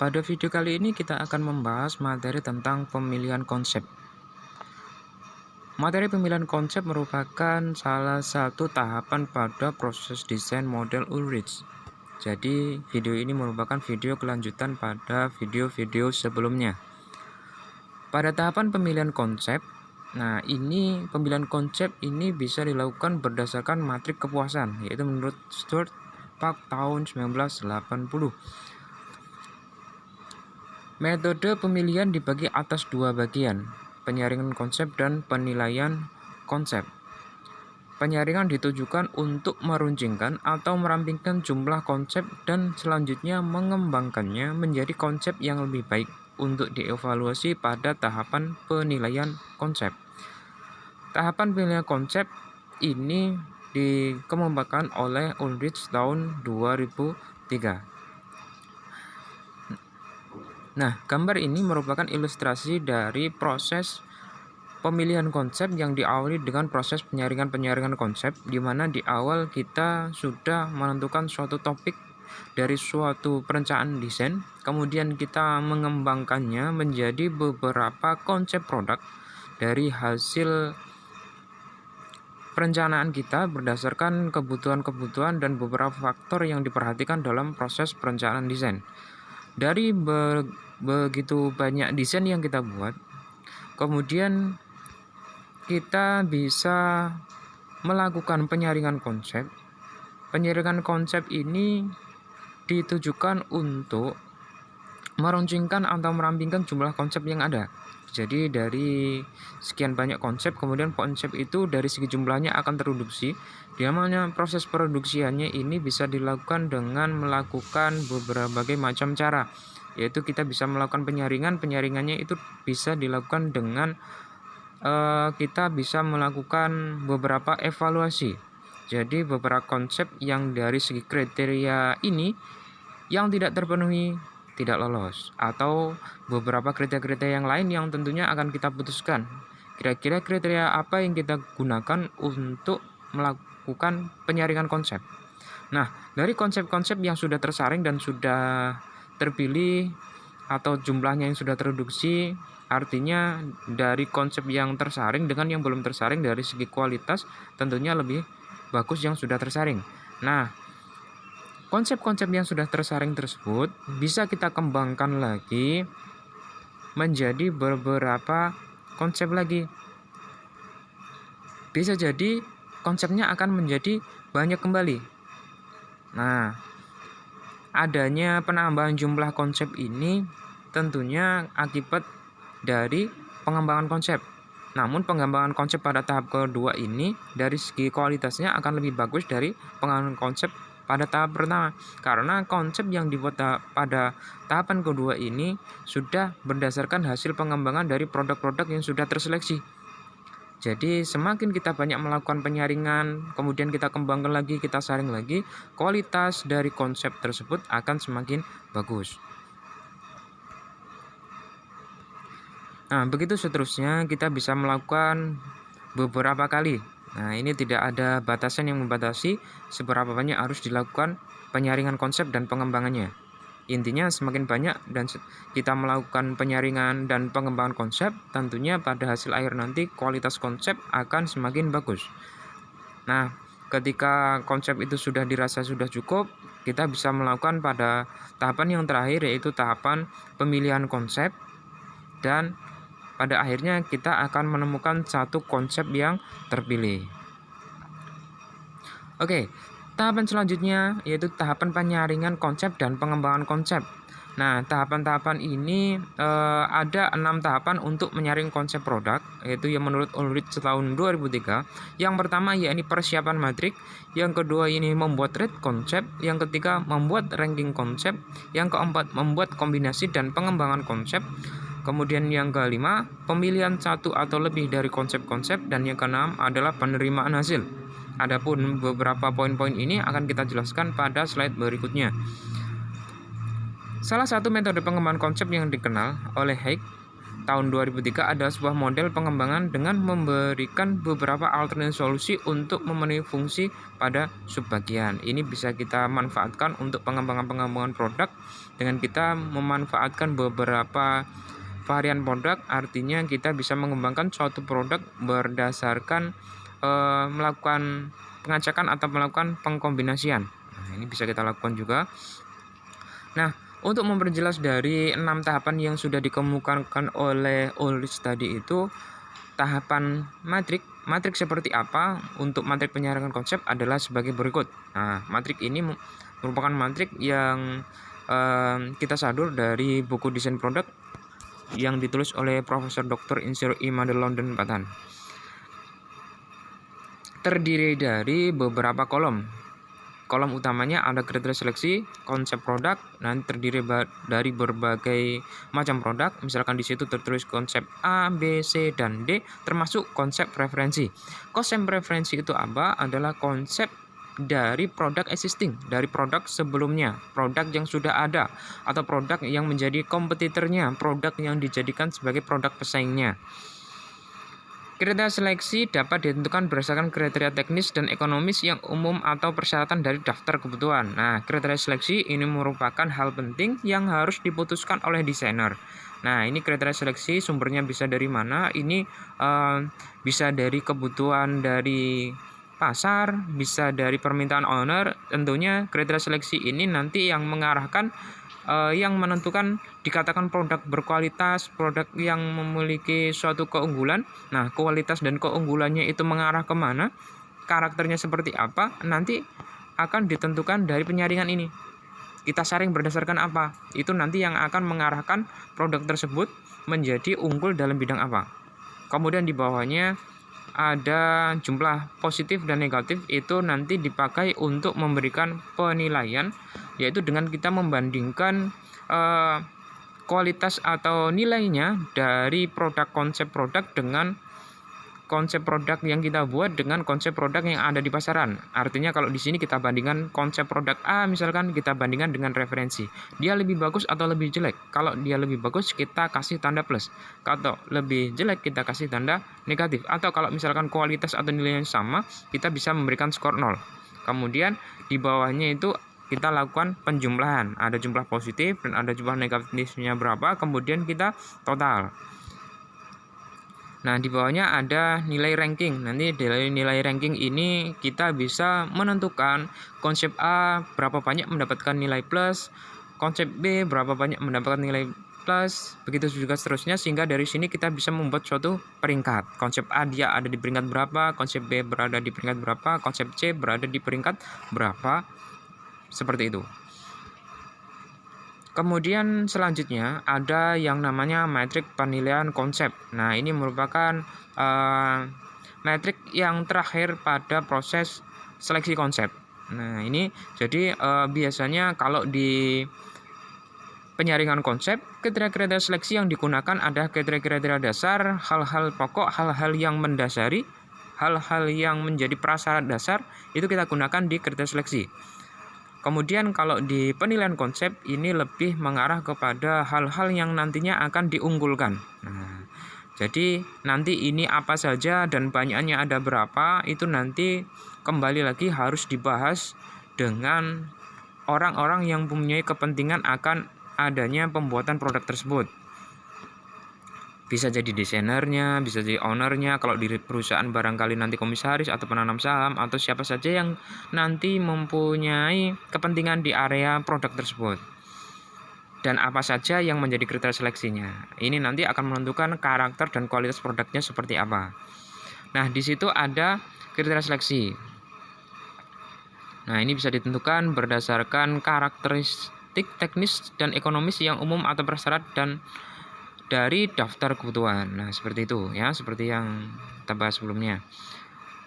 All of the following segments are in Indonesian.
Pada video kali ini kita akan membahas materi tentang pemilihan konsep. Materi pemilihan konsep merupakan salah satu tahapan pada proses desain model Ulrich. Jadi, video ini merupakan video kelanjutan pada video-video sebelumnya. Pada tahapan pemilihan konsep, pemilihan konsep ini bisa dilakukan berdasarkan matrik kepuasan, yaitu menurut Stuart Park tahun 1980. Metode pemilihan dibagi atas dua bagian, penyaringan konsep dan penilaian konsep. Penyaringan ditujukan untuk meruncingkan atau merampingkan jumlah konsep dan selanjutnya mengembangkannya menjadi konsep yang lebih baik untuk dievaluasi pada tahapan penilaian konsep. Tahapan penilaian konsep ini dikembangkan oleh Ulrich tahun 2003. Gambar ini merupakan ilustrasi dari proses pemilihan konsep yang diawali dengan proses penyaringan konsep, di mana di awal kita sudah menentukan suatu topik dari suatu perencanaan desain, kemudian kita mengembangkannya menjadi beberapa konsep produk dari hasil perencanaan kita berdasarkan kebutuhan-kebutuhan dan beberapa faktor yang diperhatikan dalam proses perencanaan desain. Dari begitu banyak desain yang kita buat, kemudian kita bisa melakukan penyaringan konsep. Penyaringan konsep ini ditujukan untuk meruncingkan atau merampingkan jumlah konsep yang ada. Jadi dari sekian banyak konsep, kemudian konsep itu dari segi jumlahnya akan terreduksi. Di mana proses produksiannya ini bisa dilakukan dengan melakukan berbagai macam cara. Yaitu kita bisa melakukan penyaringannya itu bisa dilakukan dengan kita bisa melakukan beberapa evaluasi. Jadi beberapa konsep yang dari segi kriteria ini yang tidak terpenuhi tidak lolos, atau beberapa kriteria yang lain yang tentunya akan kita putuskan. Kira-kira kriteria apa yang kita gunakan untuk melakukan penyaringan konsep. Dari konsep-konsep yang sudah tersaring dan sudah terpilih atau jumlahnya yang sudah tereduksi, artinya dari konsep yang tersaring dengan yang belum tersaring dari segi kualitas tentunya lebih bagus yang sudah tersaring. Konsep-konsep yang sudah tersaring tersebut bisa kita kembangkan lagi menjadi beberapa konsep lagi. Bisa jadi konsepnya akan menjadi banyak kembali. Adanya penambahan jumlah konsep ini tentunya akibat dari pengembangan konsep. Namun pengembangan konsep pada tahap kedua ini dari segi kualitasnya akan lebih bagus dari pengembangan konsep pada tahap pertama, karena konsep yang dibuat pada tahapan kedua ini sudah berdasarkan hasil pengembangan dari produk-produk yang sudah terseleksi. Jadi semakin kita banyak melakukan penyaringan, kemudian kita kembangkan lagi, kita saring lagi, kualitas dari konsep tersebut akan semakin bagus. Begitu seterusnya kita bisa melakukan beberapa kali. Ini tidak ada batasan yang membatasi seberapa banyak harus dilakukan penyaringan konsep dan pengembangannya. Intinya semakin banyak dan kita melakukan penyaringan dan pengembangan konsep, tentunya pada hasil akhir nanti kualitas konsep akan semakin bagus. Ketika konsep itu sudah dirasa sudah cukup, kita bisa melakukan pada tahapan yang terakhir, yaitu tahapan pemilihan konsep, dan pada akhirnya kita akan menemukan satu konsep yang terpilih. Tahapan selanjutnya yaitu tahapan penyaringan konsep dan pengembangan konsep. Tahapan-tahapan ini ada 6 tahapan untuk menyaring konsep produk, yaitu yang menurut Ulrich tahun 2003. Yang pertama yakni persiapan matrik, yang kedua ini membuat red konsep, yang ketiga membuat ranking konsep, yang keempat membuat kombinasi dan pengembangan konsep. Kemudian yang kelima, pemilihan satu atau lebih dari konsep-konsep, dan yang keenam adalah penerimaan hasil. Adapun beberapa poin-poin ini akan kita jelaskan pada slide berikutnya. Salah satu metode pengembangan konsep yang dikenal oleh Haig tahun 2003 adalah sebuah model pengembangan dengan memberikan beberapa alternatif solusi untuk memenuhi fungsi pada subbagian. Ini bisa kita manfaatkan untuk pengembangan produk dengan kita memanfaatkan beberapa varian produk, artinya kita bisa mengembangkan suatu produk berdasarkan melakukan pengacakan atau melakukan pengkombinasian. Nah, ini bisa kita lakukan juga. Nah, untuk memperjelas dari 6 tahapan yang sudah dikemukakan oleh Ulrich tadi itu, tahapan matrik seperti apa? Untuk matrik penyaringan konsep adalah sebagai berikut. Nah, matrik ini merupakan matrik yang kita sadur dari buku desain produk yang ditulis oleh Profesor Dr. Insir Imade London Patan. Terdiri dari beberapa kolom. Kolom utamanya ada kriteria seleksi, konsep produk, dan terdiri dari berbagai macam produk. Misalkan di situ tertulis konsep A, B, C, dan D, termasuk konsep preferensi. Konsep preferensi itu apa? Adalah konsep dari produk existing, dari produk sebelumnya, produk yang sudah ada, atau produk yang menjadi kompetitornya, produk yang dijadikan sebagai produk pesaingnya. Kriteria seleksi dapat ditentukan berdasarkan kriteria teknis dan ekonomis yang umum atau persyaratan dari daftar kebutuhan. Nah, kriteria seleksi ini merupakan hal penting yang harus diputuskan oleh desainer. Nah, ini kriteria seleksi sumbernya bisa dari mana? Ini bisa dari kebutuhan dari pasar, bisa dari permintaan owner. Tentunya kriteria seleksi ini nanti yang mengarahkan yang menentukan dikatakan produk berkualitas, produk yang memiliki suatu keunggulan. Nah, kualitas dan keunggulannya itu mengarah kemana, karakternya seperti apa, nanti akan ditentukan dari penyaringan ini. Kita saring berdasarkan apa, itu nanti yang akan mengarahkan produk tersebut menjadi unggul dalam bidang apa. Kemudian di bawahnya ada jumlah positif dan negatif, itu nanti dipakai untuk memberikan penilaian, yaitu dengan kita membandingkan kualitas atau nilainya dari produk konsep produk dengan konsep produk yang kita buat dengan konsep produk yang ada di pasaran. Artinya kalau di sini kita bandingkan konsep produk A, misalkan kita bandingkan dengan referensi. Dia lebih bagus atau lebih jelek? Kalau dia lebih bagus, kita kasih tanda plus. Kalau lebih jelek, kita kasih tanda negatif. Atau kalau misalkan kualitas atau nilainya sama, kita bisa memberikan skor 0. Kemudian di bawahnya itu kita lakukan penjumlahan. Ada jumlah positif dan ada jumlah negatifnya berapa, kemudian kita total. Nah, di bawahnya ada nilai ranking. Nanti dari nilai ranking ini kita bisa menentukan konsep A berapa banyak mendapatkan nilai plus, konsep B berapa banyak mendapatkan nilai plus, begitu juga seterusnya, sehingga dari sini kita bisa membuat suatu peringkat. Konsep A dia ada di peringkat berapa, konsep B berada di peringkat berapa, konsep C berada di peringkat berapa, seperti itu. Kemudian selanjutnya ada yang namanya metrik penilaian konsep. Nah, ini merupakan metrik yang terakhir pada proses seleksi konsep. Nah, ini jadi biasanya kalau di penyaringan konsep, kriteria-kriteria seleksi yang digunakan ada kriteria-kriteria dasar, hal-hal pokok, hal-hal yang mendasari, hal-hal yang menjadi prasyarat dasar, itu kita gunakan di kriteria seleksi. Kemudian kalau di penilaian konsep ini lebih mengarah kepada hal-hal yang nantinya akan diunggulkan. Nah, jadi nanti ini apa saja dan banyaknya ada berapa, itu nanti kembali lagi harus dibahas dengan orang-orang yang mempunyai kepentingan akan adanya pembuatan produk tersebut. Bisa jadi desainernya, bisa jadi ownernya, kalau di perusahaan barangkali nanti komisaris atau penanam saham atau siapa saja yang nanti mempunyai kepentingan di area produk tersebut. Dan apa saja yang menjadi kriteria seleksinya. Ini nanti akan menentukan karakter dan kualitas produknya seperti apa. Nah, di situ ada kriteria seleksi. Nah, ini bisa ditentukan berdasarkan karakteristik teknis dan ekonomis yang umum atau bersyarat dan dari daftar kebutuhan. Nah, seperti itu ya, seperti yang kita bahas sebelumnya.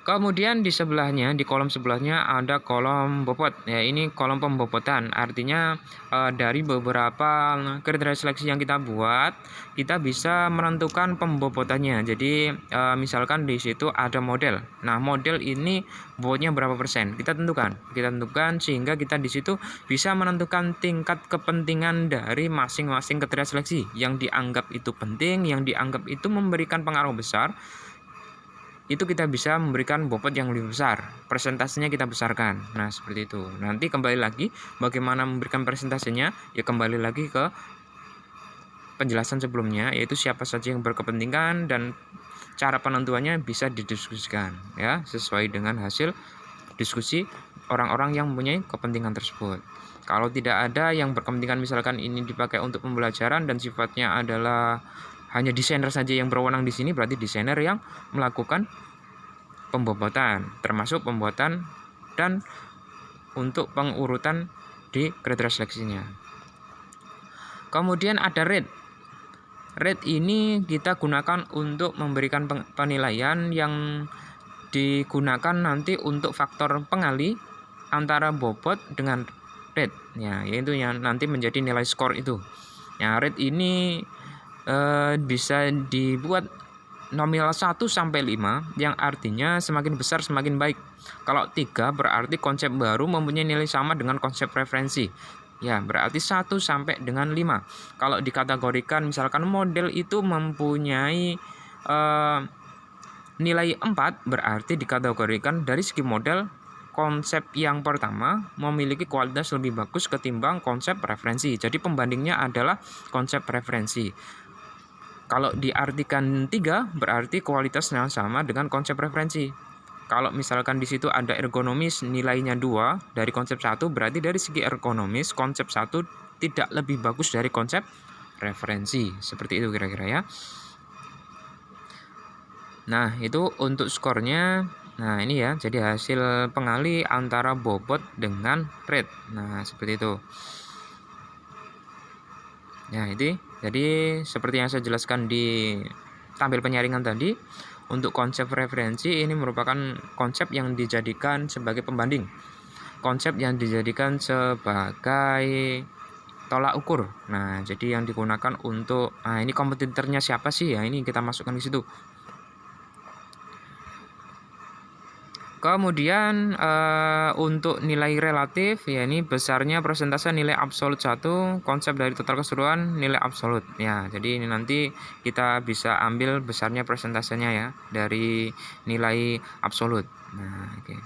Kemudian di sebelahnya, di kolom sebelahnya ada kolom bobot. Ya, ini kolom pembobotan. Artinya dari beberapa kriteria seleksi yang kita buat, kita bisa menentukan pembobotannya. Jadi misalkan di situ ada model. Nah, model ini bobotnya berapa persen? Kita tentukan. Sehingga kita di situ bisa menentukan tingkat kepentingan dari masing-masing kriteria seleksi yang dianggap itu penting, yang dianggap itu memberikan pengaruh besar. Itu kita bisa memberikan bobot yang lebih besar, persentasenya kita besarkan. Nah, seperti itu. Nanti kembali lagi bagaimana memberikan persentasenya, ya kembali lagi ke penjelasan sebelumnya, yaitu siapa saja yang berkepentingan dan cara penentuannya bisa didiskusikan ya, sesuai dengan hasil diskusi orang-orang yang mempunyai kepentingan tersebut. Kalau tidak ada yang berkepentingan, misalkan ini dipakai untuk pembelajaran dan sifatnya adalah hanya desainer saja yang berwenang di sini, berarti desainer yang melakukan pembobotan, termasuk pembuatan dan untuk pengurutan di kriteria seleksinya. Kemudian ada rate. Rate ini kita gunakan untuk memberikan penilaian yang digunakan nanti untuk faktor pengali antara bobot dengan rate. Ya, yaitu yang nanti menjadi nilai skor itu. Ya, rate ini bisa dibuat nominal 1 sampai 5, yang artinya semakin besar semakin baik. Kalau 3 berarti konsep baru mempunyai nilai sama dengan konsep referensi. Ya, berarti 1 sampai dengan 5. Kalau dikategorikan misalkan model itu mempunyai nilai 4, berarti dikategorikan dari segi model konsep yang pertama memiliki kualitas lebih bagus ketimbang konsep referensi. Jadi pembandingnya adalah konsep referensi. Kalau diartikan 3, berarti kualitasnya sama dengan konsep referensi. Kalau misalkan di situ ada ergonomis nilainya 2 dari konsep 1, berarti dari segi ergonomis konsep 1 tidak lebih bagus dari konsep referensi. Seperti itu kira-kira ya. Nah, itu untuk skornya. Nah, ini ya, jadi hasil pengali antara bobot dengan rate. Nah, seperti itu. Ya, itu. Jadi seperti yang saya jelaskan di tampil penyaringan tadi, untuk konsep referensi ini merupakan konsep yang dijadikan sebagai pembanding, konsep yang dijadikan sebagai tolak ukur. Nah, jadi yang digunakan untuk ini kompetitornya siapa sih ya, ini kita masukkan di situ. Kemudian untuk nilai relatif, ya ini besarnya persentase nilai absolut 1, konsep dari total keseluruhan nilai absolut. Ya, jadi ini nanti kita bisa ambil besarnya persentasenya ya dari nilai absolut. Nah, oke.